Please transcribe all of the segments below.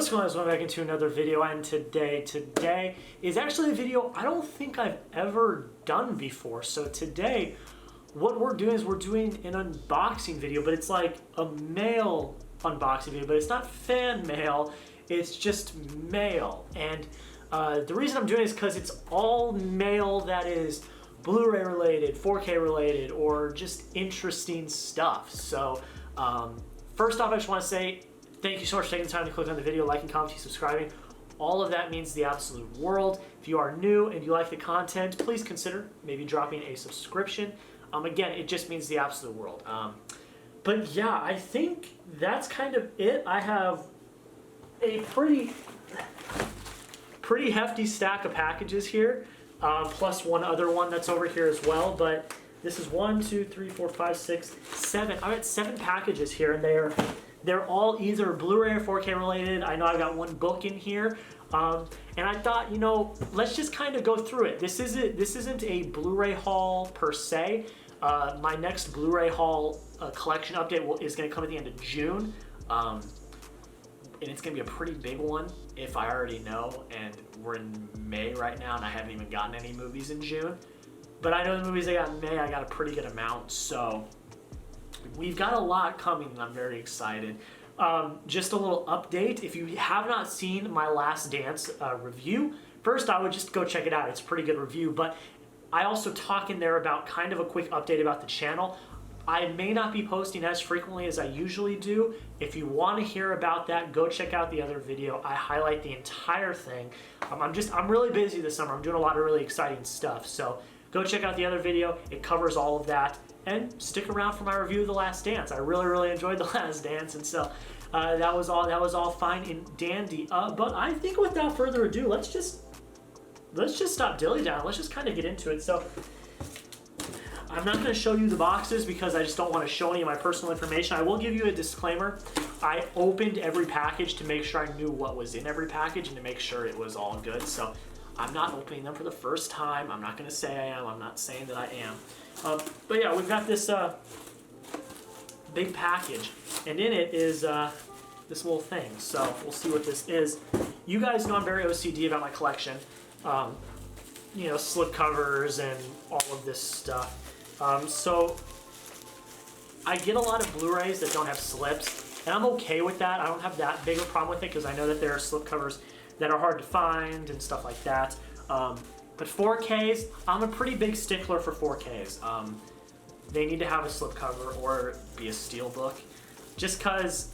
What's going on, guys? Welcome back into another video, and today is actually a video I don't think I've ever done before. So today, what we're doing is we're doing an unboxing video, but it's like a mail unboxing video, but it's not fan mail, it's just mail. And the reason I'm doing it is because it's all mail that is Blu-ray related, 4K related, or just interesting stuff. So first off, I just want to say thank you so much for taking the time to click on the video, liking, commenting, subscribing. All of that means the absolute world. If you are new and you like the content, please consider maybe dropping a subscription. Again, it just means the absolute world. But yeah, I think that's kind of it. I have a pretty hefty stack of packages here, plus one other one that's over here as well. But this is 1, 2, 3, 4, 5, 6, 7. I got 7 packages here, and they're all either Blu-ray or 4K related. I know I've got one book in here, and I thought, you know, let's just kind of go through it. This isn't a Blu-ray haul per se. My next Blu-ray haul collection update is going to come at the end of June, and it's going to be a pretty big one if I already know, and we're in May right now, and I haven't even gotten any movies in June. But I know the movies I got in May, I got a pretty good amount, so we've got a lot coming, and I'm very excited. Just a little update. If you have not seen my Last Dance review, first I would just go check it out. It's a pretty good review, but I also talk in there about kind of a quick update about the channel. I may not be posting as frequently as I usually do. If you want to hear about that, go check out the other video. I highlight the entire thing. I'm really busy this summer. I'm doing a lot of really exciting stuff, so go check out the other video. It covers all of that. And stick around for my review of The Last Dance. I really enjoyed The Last Dance, and so that was all fine and dandy. But I think without further ado, let's just stop dilly-dallying. Let's just kind of get into it. So I'm not going to show you the boxes because I just don't want to show any of my personal information. I will give you a disclaimer. I opened every package to make sure I knew what was in every package and to make sure it was all good. So I'm not opening them for the first time. I'm not going to say I am. I'm not saying that I am. But yeah, we've got this big package, and in it is this little thing. So we'll see what this is. You guys know I'm very OCD about my collection. You know, slip covers and all of this stuff. So I get a lot of Blu-rays that don't have slips, and I'm okay with that. I don't have that big a problem with it because I know that there are slip covers that are hard to find and stuff like that. But 4Ks, I'm a pretty big stickler for 4Ks. They need to have a slipcover or be a steelbook, just because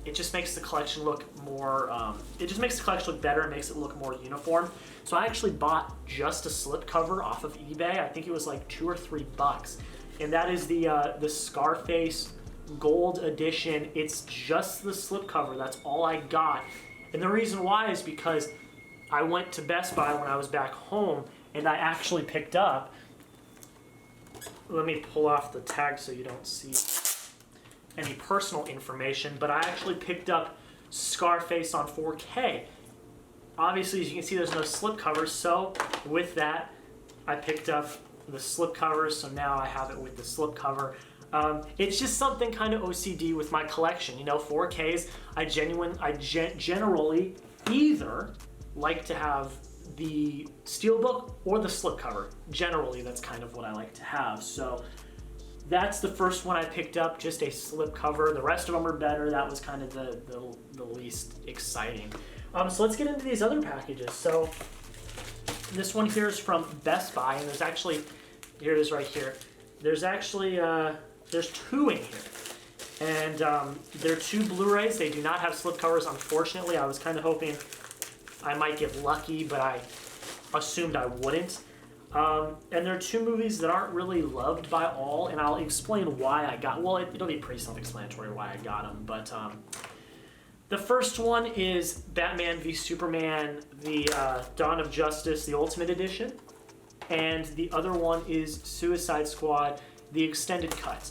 it just makes the collection look more, it just makes the collection look better and makes it look more uniform. So I actually bought just a slipcover off of eBay. I think it was like $2 or $3, and that is the Scarface Gold Edition. It's just the slipcover. That's all I got, and the reason why is because I went to Best Buy when I was back home, and I actually picked up, let me pull off the tag so you don't see any personal information, but I actually picked up Scarface on 4K. Obviously, as you can see, there's no slipcovers, so with that, I picked up the slipcovers, so now I have it with the slipcover. It's just something kind of OCD with my collection. You know, 4Ks, I generally either like to have the steelbook or the slipcover. Generally, that's kind of what I like to have. So that's the first one I picked up, just a slipcover. The rest of them are better. That was kind of the least exciting. So let's get into these other packages. So this one here is from Best Buy, and there's actually, here it is right here. There's actually, there's 2 in here. And they're 2 Blu-rays. They do not have slipcovers, unfortunately. I was kind of hoping I might get lucky, but I assumed I wouldn't. And there are 2 movies that aren't really loved by all, and I'll explain why I got, well, it'll be pretty self-explanatory why I got them, but the first one is Batman v Superman, the Dawn of Justice, the Ultimate Edition, and the other one is Suicide Squad, the Extended Cut.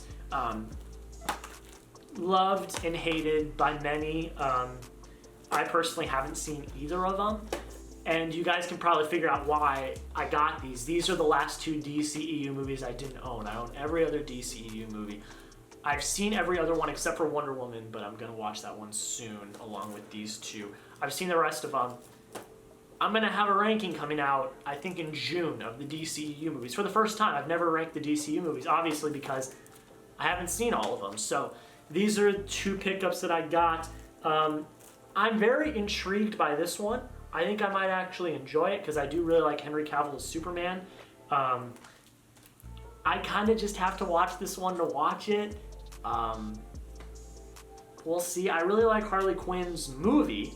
Loved and hated by many. I personally haven't seen either of them, and you guys can probably figure out why I got these. These are the last 2 DCEU movies I didn't own. I own every other DCEU movie. I've seen every other one except for Wonder Woman, but I'm gonna watch that one soon along with these two. I've seen the rest of them. I'm gonna have a ranking coming out, I think in June, of the DCU movies. For the first time, I've never ranked the DCU movies, obviously because I haven't seen all of them. So these are 2 pickups that I got. I'm very intrigued by this one. I think I might actually enjoy it because I do really like Henry Cavill as Superman. I kind of just have to watch this one to watch it. We'll see. I really like Harley Quinn's movie,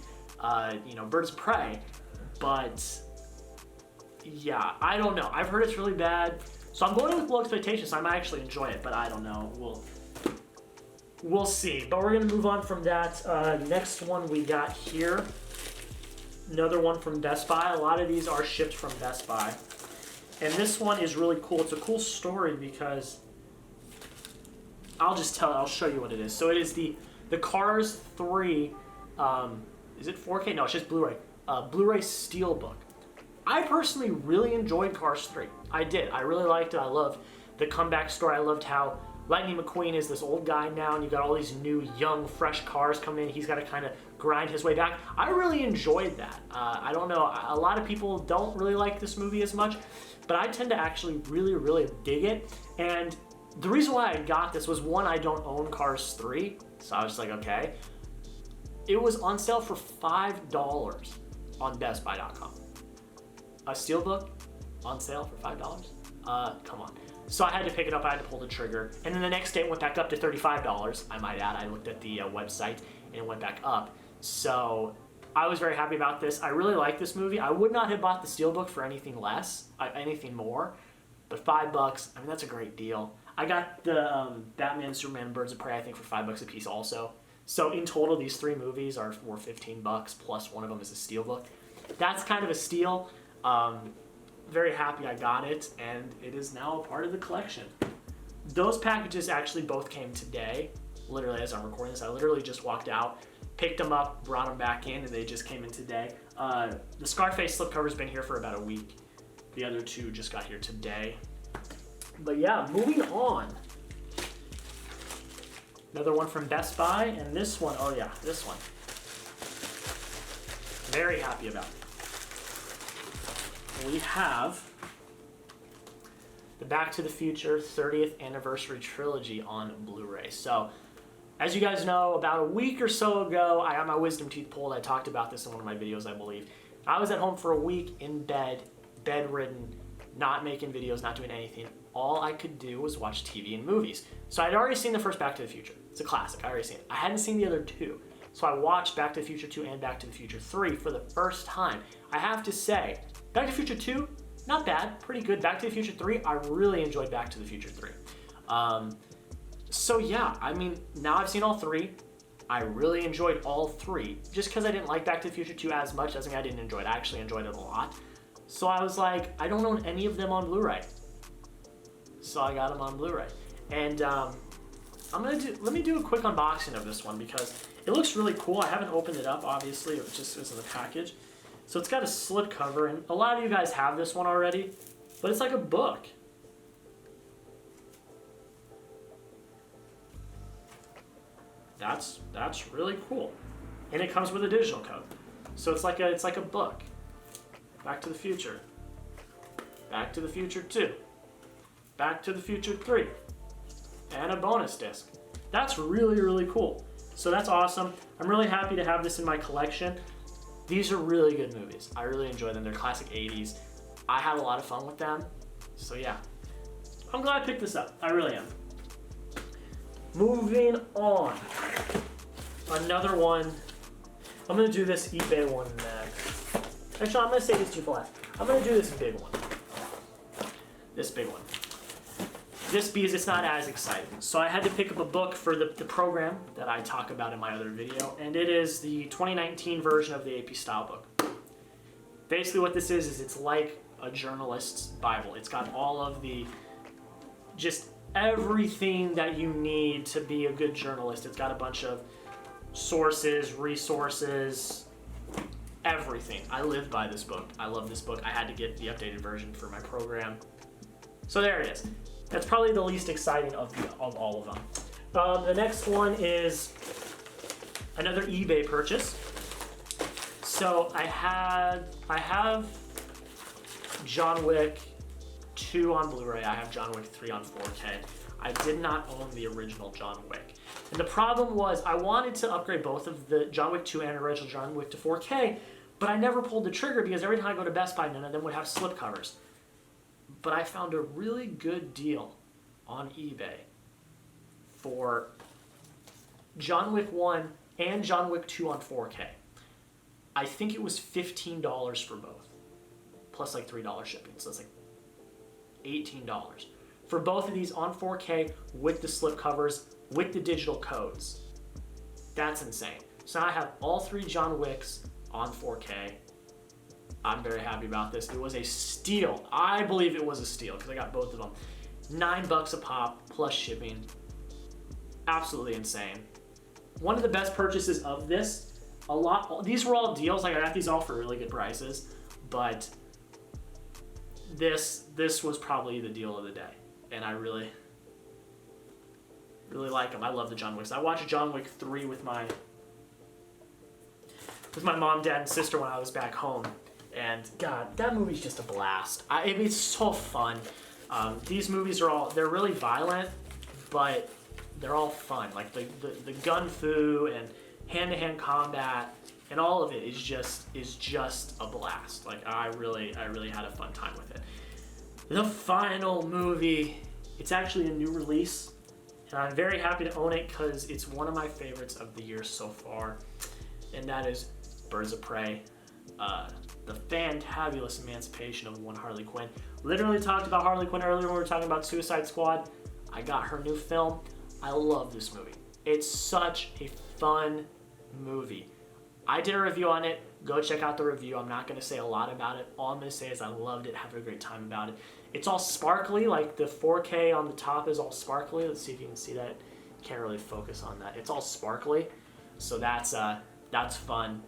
Birds of Prey, but yeah, I don't know. I've heard it's really bad, so I'm going in with low expectations. So I might actually enjoy it, but I don't know. We'll see. But we're gonna move on from that. Next one we got here, another one from Best Buy. A lot of these are shipped from Best Buy, and this one is really cool. It's a cool story because I'll show you what it is. So it is the Cars 3. Is it 4K? No, it's just Blu-ray. Blu-ray Steelbook. I personally really enjoyed Cars 3. I did. I really liked it. I loved the comeback story. I loved how Lightning McQueen is this old guy now, and you got all these new, young, fresh cars coming in. He's got to kind of grind his way back. I really enjoyed that. I don't know. A lot of people don't really like this movie as much, but I tend to actually really, really dig it. And the reason why I got this was, one, I don't own Cars 3, so I was just like, okay. It was on sale for $5 on BestBuy.com. A Steelbook on sale for $5? Come on. So I had to pick it up, I had to pull the trigger, and then the next day it went back up to $35, I might add. I looked at the website, and it went back up. So I was very happy about this. I really like this movie. I would not have bought the Steelbook for anything more, but $5, I mean, that's a great deal. I got the Batman, Superman, Birds of Prey, I think for $5 a piece also. So in total, these 3 movies were $15, plus one of them is a Steelbook. That's kind of a steal. Very happy I got it, and it is now a part of the collection. Those packages actually both came today, literally as I'm recording this. I literally just walked out, picked them up, brought them back in, and they just came in today. The Scarface slipcover's been here for about a week. The other 2 just got here today. But yeah, moving on. Another one from Best Buy, and this one, oh yeah, this one. Very happy about it. We have the Back to the Future 30th Anniversary Trilogy on Blu-ray. So, as you guys know, about a week or so ago, I got my wisdom teeth pulled. I talked about this in one of my videos, I believe. I was at home for a week in bed, bedridden, not making videos, not doing anything. All I could do was watch TV and movies. So I'd already seen the first Back to the Future. It's a classic, I already seen it. I hadn't seen the other 2. So I watched Back to the Future 2 and Back to the Future 3 for the first time. I have to say, Back to the Future 2, not bad, pretty good. Back to the Future 3, I really enjoyed Back to the Future 3. So yeah, I mean, now I've seen all 3. I really enjoyed all 3. Just because I didn't like Back to the Future 2 as much doesn't mean I didn't enjoy it. I actually enjoyed it a lot. So I was like, I don't own any of them on Blu-ray. So I got them on Blu-ray. And let me do a quick unboxing of this one because it looks really cool. I haven't opened it up, obviously. It just is in the package. So it's got a slip cover, and a lot of you guys have this one already, but it's like a book. That's really cool. And it comes with a digital code. So it's like a book. Back to the Future. Back to the Future 2. Back to the Future 3. And a bonus disc. That's really, really cool. So that's awesome. I'm really happy to have this in my collection. These are really good movies. I really enjoy them. They're classic 80s. I had a lot of fun with them. So yeah, I'm glad I picked this up. I really am. Moving on. Another one. I'm going to do this eBay one next. Actually, I'm going to save these 2 for last. I'm going to do this big one. This big one. This because it's not as exciting. So I had to pick up a book for the program that I talk about in my other video, and it is the 2019 version of the Ap Stylebook. Basically what this is it's like a journalist's Bible. It's got all of just everything that you need to be a good journalist. It's got a bunch of sources, resources, everything. I live by this book. I love this book. I had to get the updated version for my program. So there it is. That's probably the least exciting of all of them. The next one is another eBay purchase. So I have John Wick 2 on Blu-ray. I have John Wick 3 on 4K. I did not own the original John Wick. And the problem was I wanted to upgrade both of the John Wick 2 and original John Wick to 4K, but I never pulled the trigger because every time I go to Best Buy, none of them would have slipcovers. But I found a really good deal on eBay for John Wick 1 and John Wick 2 on 4K. I think it was $15 for both, plus like $3 shipping, so it's like $18 for both of these on 4K with the slipcovers, with the digital codes. That's insane. So now I have all 3 John Wicks on 4K. I'm very happy about this. It was a steal. I believe it was a steal because I got both of them. $9 a pop plus shipping. Absolutely insane. One of the best purchases of this. These were all deals. Like I got these all for really good prices, but this was probably the deal of the day, and I really like them. I love the John Wicks. I watched John Wick 3 with my mom, dad, and sister when I was back home, and God, that movie's just a blast. It's so fun. These movies they're really violent, but they're all fun. Like the gun fu and hand-to-hand combat and all of it is just a blast. Like I really had a fun time with it. The final movie, it's actually a new release, and I'm very happy to own it because it's one of my favorites of the year so far, and that is Birds of Prey, the fantabulous emancipation of one Harley Quinn. Literally talked about Harley Quinn earlier when we were talking about Suicide Squad. I got her new film. I love this movie. It's such a fun movie. I did a review on it. Go check out the review. I'm not going to say a lot about it. All I'm going to say is I loved it, having a great time about it. It's all sparkly, like the 4K on the top is all sparkly. Let's see if you can see that. Can't really focus on that. It's all sparkly, so that's fun.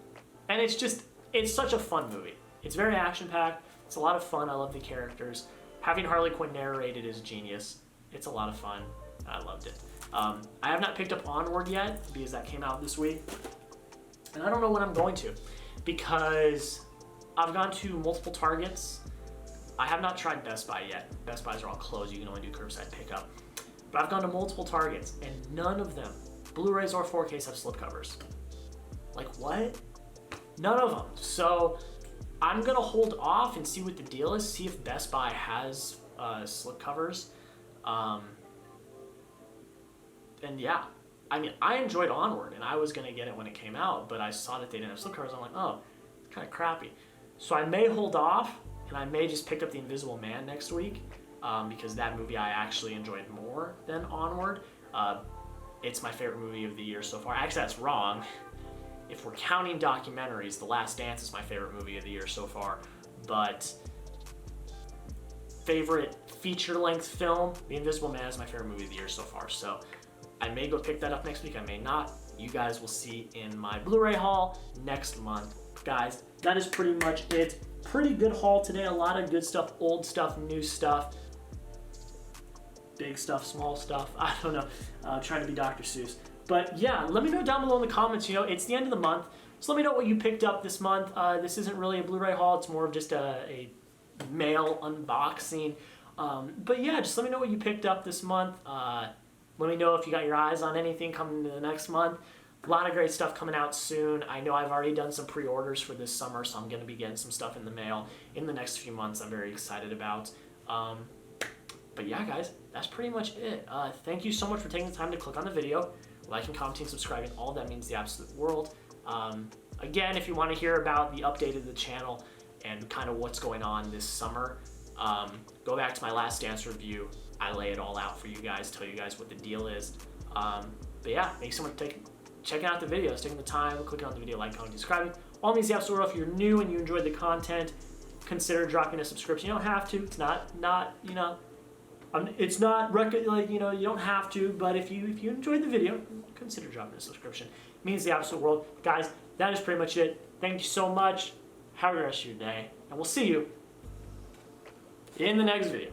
And it's such a fun movie. It's very action-packed. It's a lot of fun. I love the characters. Having Harley Quinn narrated is genius. It's a lot of fun. I loved it. I have not picked up Onward yet because that came out this week. And I don't know when I'm going to because I've gone to multiple Targets. I have not tried Best Buy yet. Best Buys are all closed. You can only do curbside pickup. But I've gone to multiple Targets and none of them, Blu-rays or 4Ks, have slipcovers. Like what? None of them. So I'm going to hold off and see what the deal is, see if Best Buy has slipcovers. And yeah, I mean, I enjoyed Onward, and I was going to get it when it came out, but I saw that they didn't have slipcovers. I'm like, oh, it's kind of crappy. So I may hold off, and I may just pick up The Invisible Man next week, because that movie I actually enjoyed more than Onward. It's my favorite movie of the year so far. Actually, that's wrong. If we're counting documentaries, The Last Dance is my favorite movie of the year so far. But favorite feature-length film, The Invisible Man is my favorite movie of the year so far. So I may go pick that up next week. I may not. You guys will see in my Blu-ray haul next month. Guys, that is pretty much it. Pretty good haul today. A lot of good stuff, old stuff, new stuff, big stuff, small stuff. I don't know. Trying to be Dr. Seuss. But yeah, let me know down below in the comments. You know, it's the end of the month, so let me know what you picked up this month. This isn't really a Blu-ray haul. It's more of just a mail unboxing. But yeah, just let me know what you picked up this month. Let me know if you got your eyes on anything coming into the next month. A lot of great stuff coming out soon. I know I've already done some pre-orders for this summer, so I'm going to be getting some stuff in the mail in the next few months I'm very excited about. But yeah, guys, that's pretty much it. Thank you so much for taking the time to click on the video. Liking, commenting, subscribing, all that means the absolute world. Again, if you want to hear about the update of the channel and kind of what's going on this summer, go back to my Last Dance review. I lay it all out for you guys, tell you guys what the deal is. But yeah, thanks so much for checking out the videos, taking the time, clicking on the video, like, commenting, subscribing. All means the absolute world. If you're new and you enjoyed the content, consider dropping a subscription. You don't have to. It's not you know, it's not like, you know, you don't have to. But if you enjoyed the video, consider dropping a subscription. It means the absolute world, guys. That is pretty much it. Thank you so much. Have a good rest of your day, and we'll see you in the next video.